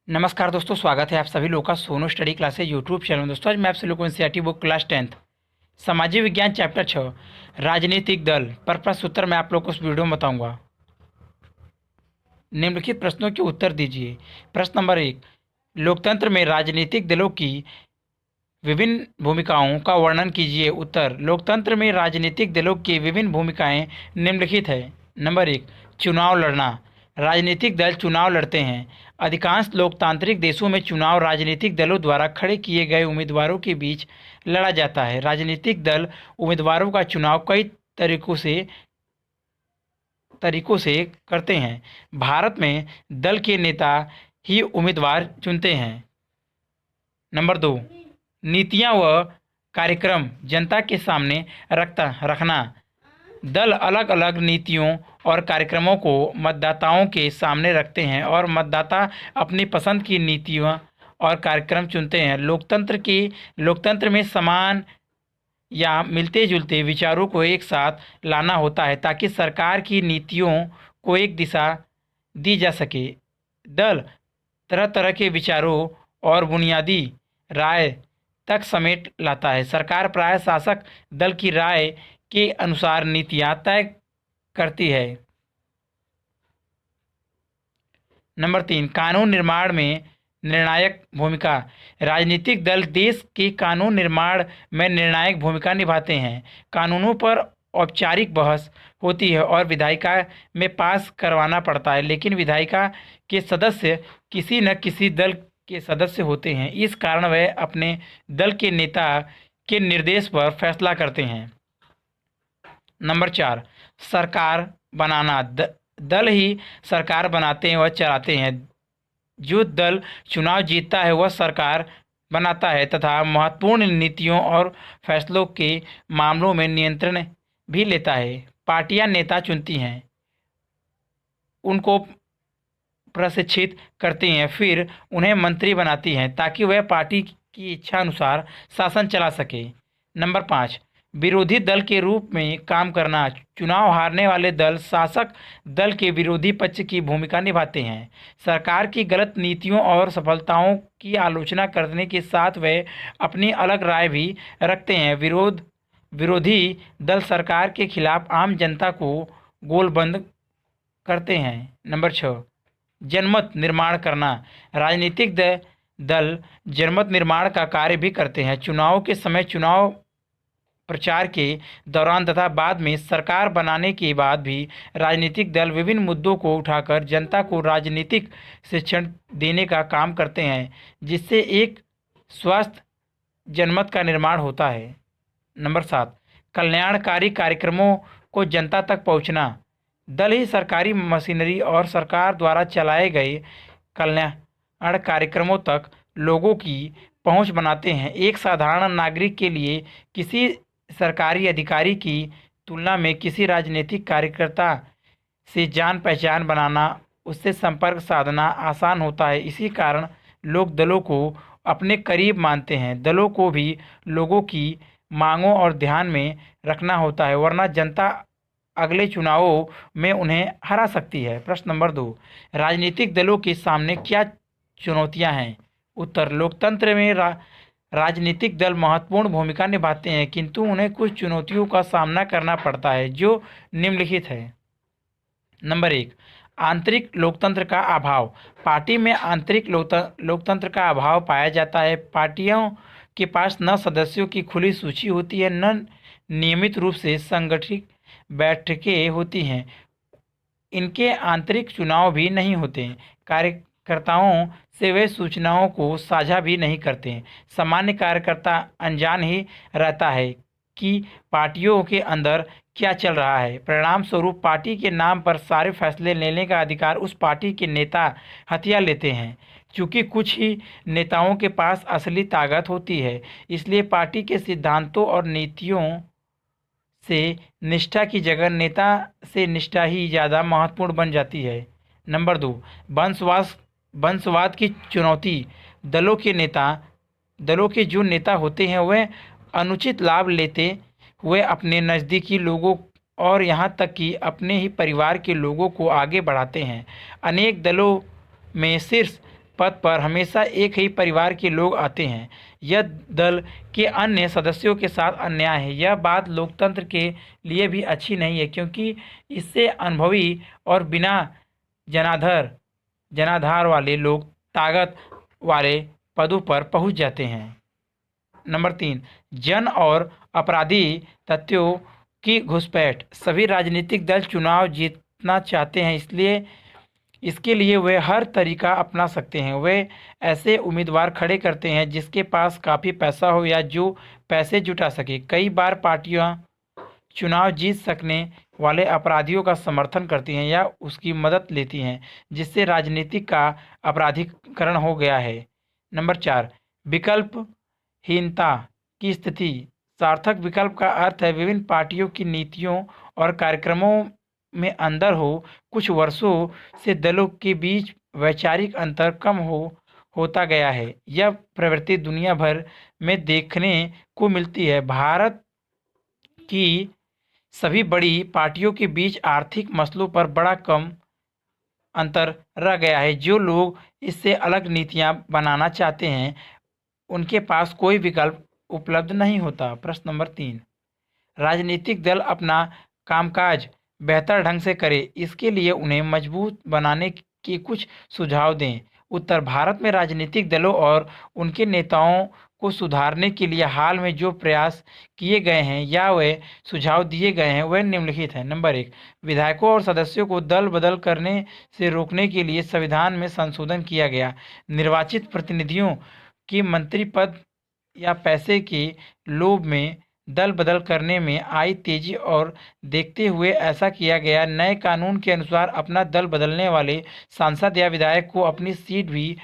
नमस्कार दोस्तों, स्वागत है आप सभी लोगों का Sonu study classes YouTube channel में। दोस्तों आज मैं आप सभी लोगों को एनसीईआरटी बुक क्लास 10th सामाजिक विज्ञान चैप्टर 6 राजनीतिक दल पर प्रश्न उत्तर मैं आप लोग को उस वीडियो में बताऊंगा। निम्नलिखित प्रश्नों के उत्तर दीजिए। प्रश्न नंबर 1, लोकतंत्र में राजनीतिक दलों की विभिन्न भूमिकाओं का वर्णन कीजिए। उत्तर, लोकतंत्र में राजनीतिक दलों की विभिन्न भूमिकाएं निम्नलिखित है। नंबर 1, चुनाव लड़ना। राजनीतिक दल चुनाव लड़ते हैं। अधिकांश लोकतांत्रिक देशों में चुनाव राजनीतिक दलों द्वारा खड़े किए गए उम्मीदवारों के बीच लड़ा जाता है। राजनीतिक दल उम्मीदवारों का चुनाव कई तरीकों से करते हैं। भारत में दल के नेता ही उम्मीदवार चुनते हैं। नंबर 2, नीतियां व कार्यक्रम जनता के सामने रखना। दल अलग अलग नीतियों और कार्यक्रमों को मतदाताओं के सामने रखते हैं और मतदाता अपनी पसंद की नीतियां और कार्यक्रम चुनते हैं। लोकतंत्र में समान या मिलते जुलते विचारों को एक साथ लाना होता है ताकि सरकार की नीतियों को एक दिशा दी जा सके। दल तरह तरह के विचारों और बुनियादी राय तक समेट लाता है। सरकार प्राय शासक दल की राय के अनुसार नीतियां तय करती है। नंबर 3, कानून निर्माण में निर्णायक भूमिका। राजनीतिक दल देश के कानून निर्माण में निर्णायक भूमिका निभाते हैं। कानूनों पर औपचारिक बहस होती है और विधायिका में पास करवाना पड़ता है, लेकिन विधायिका के सदस्य किसी न किसी दल के सदस्य होते हैं। इस कारण वे अपने दल के नेता के निर्देश पर फैसला करते हैं। नंबर 4, सरकार बनाना। दल ही सरकार बनाते हैं व चलाते हैं। जो दल चुनाव जीतता है वह सरकार बनाता है तथा महत्वपूर्ण नीतियों और फैसलों के मामलों में नियंत्रण भी लेता है। पार्टियां नेता चुनती हैं, उनको प्रशिक्षित करती हैं, फिर उन्हें मंत्री बनाती हैं ताकि वह पार्टी की इच्छा अनुसार शासन चला सके। नंबर 5, विरोधी दल के रूप में काम करना। चुनाव हारने वाले दल शासक दल के विरोधी पक्ष की भूमिका निभाते हैं। सरकार की गलत नीतियों और सफलताओं की आलोचना करने के साथ वे अपनी अलग राय भी रखते हैं। विरोधी दल सरकार के खिलाफ आम जनता को गोलबंद करते हैं। नंबर 6, जनमत निर्माण करना। राजनीतिक दल जनमत निर्माण का कार्य भी करते हैं। चुनाव के समय, चुनाव प्रचार के दौरान तथा बाद में सरकार बनाने के बाद भी राजनीतिक दल विभिन्न मुद्दों को उठाकर जनता को राजनीतिक शिक्षण देने का काम करते हैं, जिससे एक स्वस्थ जनमत का निर्माण होता है। नंबर 7, कल्याणकारी कार्यक्रमों को जनता तक पहुंचना। दल ही सरकारी मशीनरी और सरकार द्वारा चलाए गए कल्याण कार्यक्रमों तक लोगों की पहुंच बनाते हैं। एक साधारण नागरिक के लिए किसी सरकारी अधिकारी की तुलना में किसी राजनीतिक कार्यकर्ता से जान पहचान बनाना, उससे संपर्क साधना आसान होता है। इसी कारण लोग दलों को अपने करीब मानते हैं। दलों को भी लोगों की मांगों और ध्यान में रखना होता है, वरना जनता अगले चुनावों में उन्हें हरा सकती है। प्रश्न नंबर 2, राजनीतिक दलों के सामने क्या चुनौतियां हैं। उत्तर, लोकतंत्र में राजनीतिक दल महत्वपूर्ण भूमिका निभाते हैं, किंतु उन्हें कुछ चुनौतियों का सामना करना पड़ता है जो निम्नलिखित है। नंबर 1, आंतरिक लोकतंत्र का अभाव। पार्टी में आंतरिक लोकतंत्र का अभाव पाया जाता है। पार्टियों के पास न सदस्यों की खुली सूची होती है, न नियमित रूप से संगठित बैठकें होती हैं। इनके आंतरिक चुनाव भी नहीं होते हैं। कार्यकर्ताओं से वे सूचनाओं को साझा भी नहीं करते हैं। सामान्य कार्यकर्ता अनजान ही रहता है कि पार्टियों के अंदर क्या चल रहा है। परिणाम स्वरूप पार्टी के नाम पर सारे फैसले लेने का अधिकार उस पार्टी के नेता हथिया लेते हैं। चूँकि कुछ ही नेताओं के पास असली ताकत होती है, इसलिए पार्टी के सिद्धांतों और नीतियों से निष्ठा की जगह नेता से निष्ठा ही ज़्यादा महत्वपूर्ण बन जाती है। नंबर 2, वंशवाद की चुनौती। दलों के जो नेता होते हैं वह अनुचित लाभ लेते हुए अपने नज़दीकी लोगों और यहाँ तक कि अपने ही परिवार के लोगों को आगे बढ़ाते हैं। अनेक दलों में शीर्ष पद पर हमेशा एक ही परिवार के लोग आते हैं। यह दल के अन्य सदस्यों के साथ अन्याय है। यह बात लोकतंत्र के लिए भी अच्छी नहीं है, क्योंकि इससे अनुभवी और बिना जनाधार जनाधार वाले लोग ताकत वाले पदों पर पहुंच जाते हैं। नंबर 3, जन और अपराधी तत्वों की घुसपैठ। सभी राजनीतिक दल चुनाव जीतना चाहते हैं, इसलिए इसके लिए वे हर तरीका अपना सकते हैं। वे ऐसे उम्मीदवार खड़े करते हैं जिसके पास काफ़ी पैसा हो या जो पैसे जुटा सके। कई बार पार्टियां चुनाव जीत सकने वाले अपराधियों का समर्थन करती हैं या उसकी मदद लेती हैं, जिससे राजनीति का अपराधीकरण हो गया है। नंबर 4, विकल्पहीनता की स्थिति। सार्थक विकल्प का अर्थ है विभिन्न पार्टियों की नीतियों और कार्यक्रमों में अंतर हो। कुछ वर्षों से दलों के बीच वैचारिक अंतर कम होता गया है। यह प्रवृत्ति दुनिया भर में देखने को मिलती है। भारत की सभी बड़ी पार्टियों के बीच आर्थिक मसलों पर बड़ा कम अंतर रह गया है। जो लोग इससे अलग नीतियां बनाना चाहते हैं, उनके पास कोई विकल्प उपलब्ध नहीं होता। प्रश्न नंबर 3, राजनीतिक दल अपना कामकाज बेहतर ढंग से करे, इसके लिए उन्हें मजबूत बनाने के कुछ सुझाव दें। उत्तर भारत में राजनीतिक दलों और उनके नेताओं को सुधारने के लिए हाल में जो प्रयास किए गए हैं या वे सुझाव दिए गए हैं वह निम्नलिखित हैं। नंबर 1, विधायकों और सदस्यों को दल बदल करने से रोकने के लिए संविधान में संशोधन किया गया। निर्वाचित प्रतिनिधियों की मंत्री पद या पैसे के लोभ में दल बदल करने में आई तेजी और देखते हुए ऐसा किया गया। नए कानून के अनुसार अपना दल बदलने वाले सांसद या विधायक को अपनी सीट भी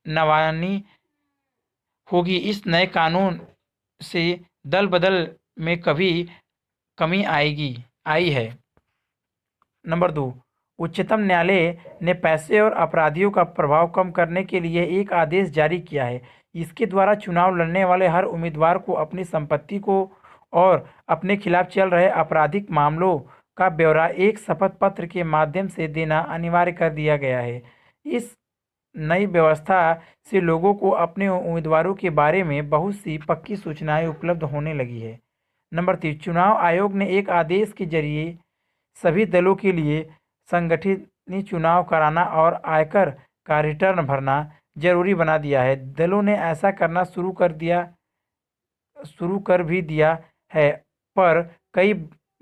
नवानी होगी। इस नए कानून से दल बदल में कभी कमी आई है। नंबर 2, उच्चतम न्यायालय ने पैसे और अपराधियों का प्रभाव कम करने के लिए एक आदेश जारी किया है। इसके द्वारा चुनाव लड़ने वाले हर उम्मीदवार को अपनी संपत्ति को और अपने खिलाफ चल रहे आपराधिक मामलों का ब्यौरा एक शपथ पत्र के माध्यम से देना अनिवार्य कर दिया गया है। इस नई व्यवस्था से लोगों को अपने उम्मीदवारों के बारे में बहुत सी पक्की सूचनाएं उपलब्ध होने लगी है। नंबर 3, चुनाव आयोग ने एक आदेश के जरिए सभी दलों के लिए संगठित चुनाव कराना और आयकर का रिटर्न भरना जरूरी बना दिया है। दलों ने ऐसा करना शुरू कर भी दिया है, पर कई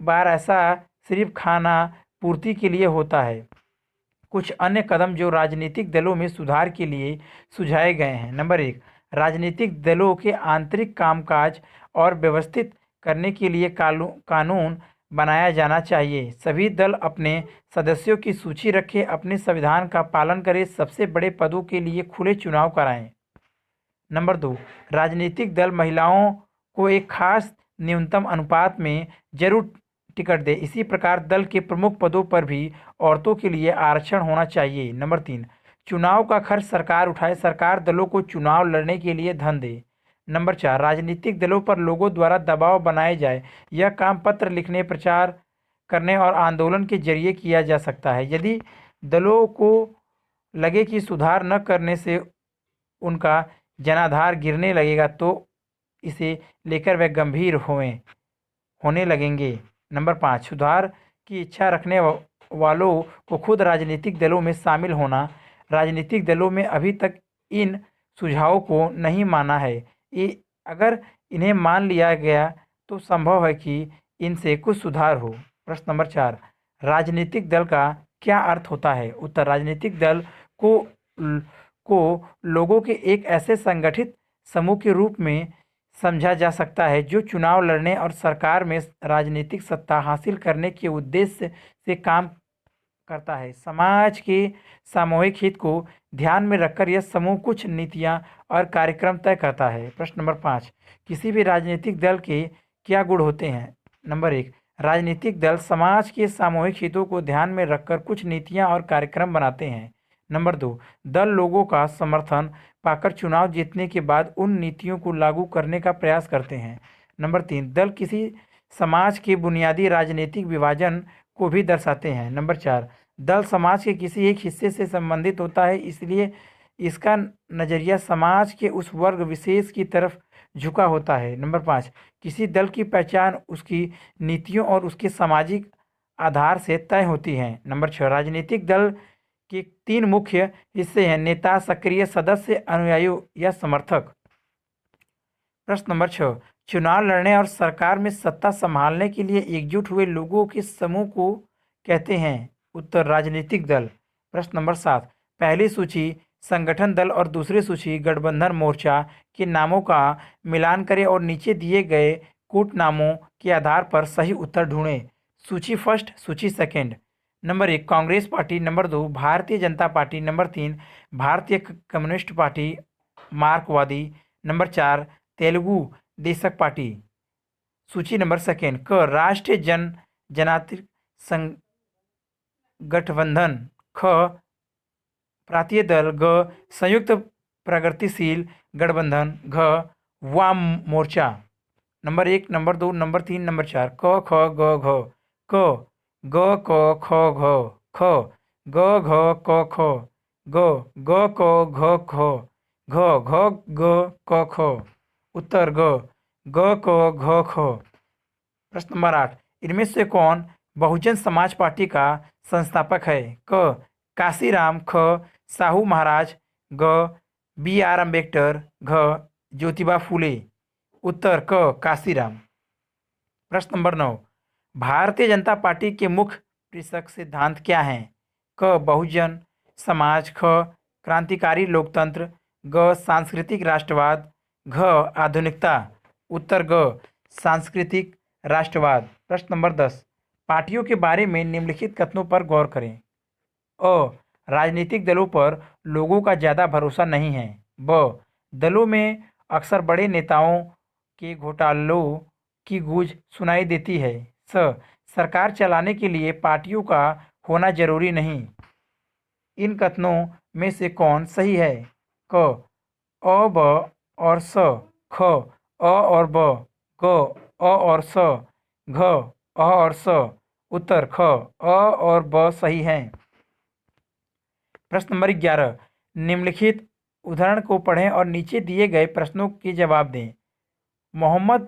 बार ऐसा सिर्फ खाना पूर्ति के लिए होता है। कुछ अन्य कदम जो राजनीतिक दलों में सुधार के लिए सुझाए गए हैं। नंबर 1, राजनीतिक दलों के आंतरिक कामकाज और व्यवस्थित करने के लिए कानून बनाया जाना चाहिए। सभी दल अपने सदस्यों की सूची रखें, अपने संविधान का पालन करें, सबसे बड़े पदों के लिए खुले चुनाव कराएं। नंबर 2, राजनीतिक दल महिलाओं को एक खास न्यूनतम अनुपात में जरूर टिकट दे। इसी प्रकार दल के प्रमुख पदों पर भी औरतों के लिए आरक्षण होना चाहिए। नंबर 3, चुनाव का खर्च सरकार उठाए, सरकार दलों को चुनाव लड़ने के लिए धन दे। नंबर 4, राजनीतिक दलों पर लोगों द्वारा दबाव बनाए जाए। यह काम पत्र लिखने, प्रचार करने और आंदोलन के जरिए किया जा सकता है। यदि दलों को लगे कि सुधार न करने से उनका जनाधार गिरने लगेगा तो इसे लेकर वे गंभीर होने लगेंगे। नंबर 5, सुधार की इच्छा रखने वालों को खुद राजनीतिक दलों में शामिल होना। राजनीतिक दलों में अभी तक इन सुझावों को नहीं माना है। अगर इन्हें मान लिया गया तो संभव है कि इनसे कुछ सुधार हो। प्रश्न नंबर 4, राजनीतिक दल का क्या अर्थ होता है? उत्तर, राजनीतिक दल को लोगों के एक ऐसे संगठित समूह के रूप में समझा जा सकता है जो चुनाव लड़ने और सरकार में राजनीतिक सत्ता हासिल करने के उद्देश्य से काम करता है। समाज के सामूहिक हित को ध्यान में रखकर यह समूह कुछ नीतियां और कार्यक्रम तय करता है। प्रश्न नंबर 5, किसी भी राजनीतिक दल के क्या गुण होते हैं? नंबर 1, राजनीतिक दल समाज के सामूहिक हितों को ध्यान में रखकर कुछ नीतियां और कार्यक्रम बनाते हैं। नंबर 2, दल लोगों का समर्थन पाकर चुनाव जीतने के बाद उन नीतियों को लागू करने का प्रयास करते हैं। नंबर 3, दल किसी समाज के बुनियादी राजनीतिक विभाजन को भी दर्शाते हैं। नंबर 4, दल समाज के किसी एक हिस्से से संबंधित होता है, इसलिए इसका नज़रिया समाज के उस वर्ग विशेष की तरफ झुका होता है। नंबर 5, किसी दल की पहचान उसकी नीतियों और उसके सामाजिक आधार से तय होती है। नंबर 6, राजनीतिक दल के 3 मुख्य हिस्से हैं: नेता, सक्रिय सदस्य, अनुयायी या समर्थक। प्रश्न नंबर 6, चुनाव लड़ने और सरकार में सत्ता संभालने के लिए एकजुट हुए लोगों के समूह को कहते हैं। उत्तर, राजनीतिक दल। प्रश्न नंबर 7, पहली सूची संगठन दल और दूसरी सूची गठबंधन मोर्चा के नामों का मिलान करें और नीचे दिए गए कूट नामों के आधार पर सही उत्तर ढूंढें। सूची फर्स्ट, सूची second. Number 1, Congress party. Number 2, Bharatiya Janata party. Number 3, भारतीय कम्युनिस्ट पार्टी मार्क्सवादी। नंबर 4, तेलुगु देशक पार्टी। सूची नंबर सेकेंड, क राष्ट्रीय जनाधिकार गठबंधन। ख प्रांतीय दल। ग संयुक्त प्रगतिशील गठबंधन। घ वाम मोर्चा। Number 1, number 2, number 3, number 4। क ख ग घ। क ग क ख घ। ख ग घ क ख। ग ग क घ ख। घ घ ग क ख। उत्तर, ग ग क घ ख। प्रश्न नंबर 8, इनमें से कौन बहुजन समाज पार्टी का संस्थापक है? क काशीराम। ख साहू महाराज। ग B.R. अम्बेडकर। घ ज्योतिबा फूले। उत्तर, क काशीराम। प्रश्न नंबर 9, भारतीय जनता पार्टी के मुख्य प्रेरक सिद्धांत क्या हैं? क बहुजन समाज। ख क्रांतिकारी लोकतंत्र। ग सांस्कृतिक राष्ट्रवाद। घ आधुनिकता। उत्तर, ग सांस्कृतिक राष्ट्रवाद। प्रश्न नंबर 10, पार्टियों के बारे में निम्नलिखित कथनों पर गौर करें। अ राजनीतिक दलों पर लोगों का ज़्यादा भरोसा नहीं है। ब दलों में अक्सर बड़े नेताओं के घोटालों की गूंज सुनाई देती है। स सरकार चलाने के लिए पार्टियों का होना जरूरी नहीं। इन कथनों में से कौन सही है? क अ, ब और स। ख अ और ब। ग अ और स। घ अ और स। उत्तर, ख अ और ब सही हैं। प्रश्न नंबर 11, निम्नलिखित उदाहरण को पढ़ें और नीचे दिए गए प्रश्नों के जवाब दें। मोहम्मद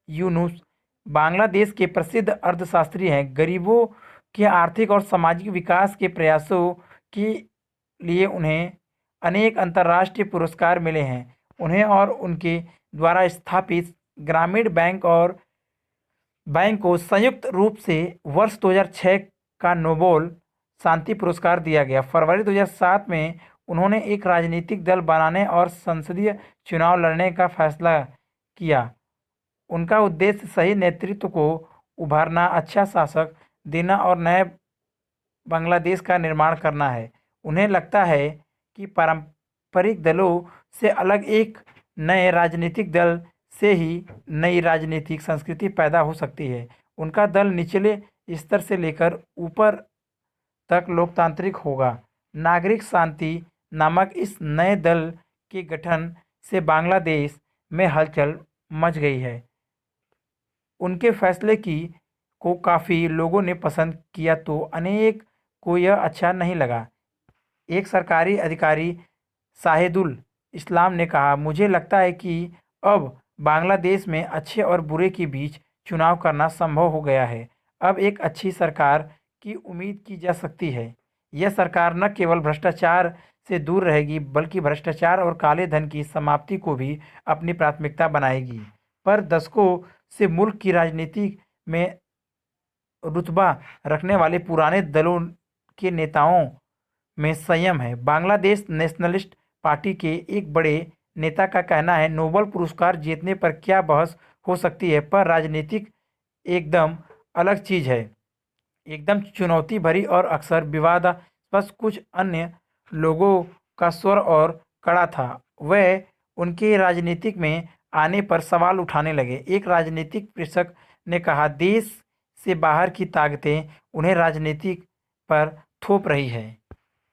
यूनुस बांग्लादेश के प्रसिद्ध अर्थशास्त्री हैं। गरीबों के आर्थिक और सामाजिक विकास के प्रयासों के लिए उन्हें अनेक अंतर्राष्ट्रीय पुरस्कार मिले हैं। उन्हें और उनके द्वारा स्थापित ग्रामीण बैंक को संयुक्त रूप से वर्ष 2006 का नोबेल शांति पुरस्कार दिया गया। फरवरी 2007 में उन्होंने एक राजनीतिक दल बनाने और संसदीय चुनाव लड़ने का फैसला किया। उनका उद्देश्य सही नेतृत्व को उभारना, अच्छा शासक देना और नए बांग्लादेश का निर्माण करना है। उन्हें लगता है कि पारंपरिक दलों से अलग एक नए राजनीतिक दल से ही नई राजनीतिक संस्कृति पैदा हो सकती है। उनका दल निचले स्तर से लेकर ऊपर तक लोकतांत्रिक होगा। नागरिक शांति नामक इस नए दल के गठन से बांग्लादेश में हलचल मच गई है। उनके फैसले को काफ़ी लोगों ने पसंद किया तो अनेक को यह अच्छा नहीं लगा। एक सरकारी अधिकारी शाहिदुल इस्लाम ने कहा, मुझे लगता है कि अब बांग्लादेश में अच्छे और बुरे के बीच चुनाव करना संभव हो गया है। अब एक अच्छी सरकार की उम्मीद की जा सकती है। यह सरकार न केवल भ्रष्टाचार से दूर रहेगी बल्कि भ्रष्टाचार और काले धन की समाप्ति को भी अपनी प्राथमिकता बनाएगी। पर दशकों से मुल्क की राजनीति में रुतबा रखने वाले पुराने दलों के नेताओं में संयम है। बांग्लादेश नेशनलिस्ट पार्टी के एक बड़े नेता का कहना है, नोबेल पुरस्कार जीतने पर क्या बहस हो सकती है, पर राजनीतिक एकदम अलग चीज़ है, एकदम चुनौती भरी और अक्सर विवादास्पद। कुछ अन्य लोगों का स्वर और कड़ा था। वह उनके राजनीतिक में आने पर सवाल उठाने लगे। एक राजनीतिक प्रेक्षक ने कहा, देश से बाहर की ताकतें उन्हें राजनीति पर थोप रही है।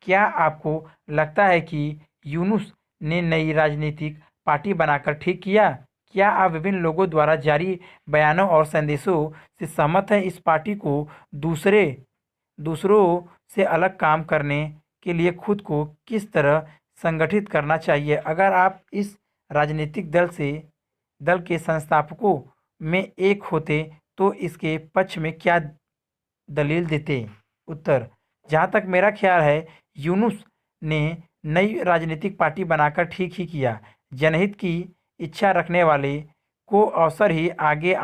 क्या आपको लगता है कि यूनुस ने नई राजनीतिक पार्टी बनाकर ठीक किया? क्या आप विभिन्न लोगों द्वारा जारी बयानों और संदेशों से सहमत हैं? इस पार्टी को दूसरों से अलग काम करने के लिए खुद को किस तरह संगठित करना चाहिए। अगर आप इस राजनीतिक दल के संस्थापकों में एक होते तो इसके पक्ष में क्या दलील देते? उत्तर: जहाँ तक मेरा ख्याल है, यूनुस ने नई राजनीतिक पार्टी बनाकर ठीक ही किया। जनहित की इच्छा रखने वाले को अवश्य ही आगे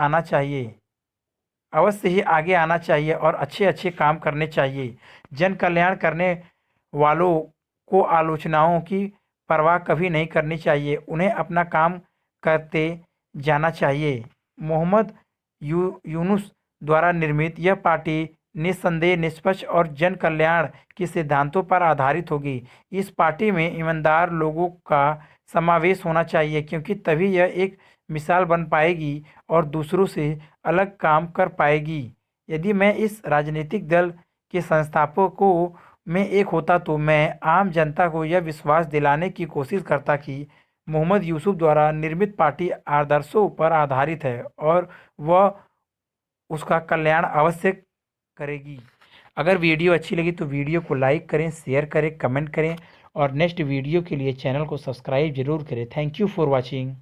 आना चाहिए और अच्छे अच्छे काम करने चाहिए। जन कल्याण करने वालों को आलोचनाओं की परवाह कभी नहीं करनी चाहिए, उन्हें अपना काम करते जाना चाहिए। मोहम्मद यूनुस द्वारा निर्मित यह पार्टी निस्संदेह निष्पक्ष और जन कल्याण के सिद्धांतों पर आधारित होगी। इस पार्टी में ईमानदार लोगों का समावेश होना चाहिए, क्योंकि तभी यह एक मिसाल बन पाएगी और दूसरों से अलग काम कर पाएगी। यदि मैं इस राजनीतिक दल के संस्थापकों में एक होता तो मैं आम जनता को यह विश्वास दिलाने की कोशिश करता कि मोहम्मद यूसुफ द्वारा निर्मित पार्टी आदर्शों पर आधारित है और वह उसका कल्याण अवश्य करेगी। अगर वीडियो अच्छी लगी तो वीडियो को लाइक करें, शेयर करें, कमेंट करें और नेक्स्ट वीडियो के लिए चैनल को सब्सक्राइब जरूर करें। Thank you for watching.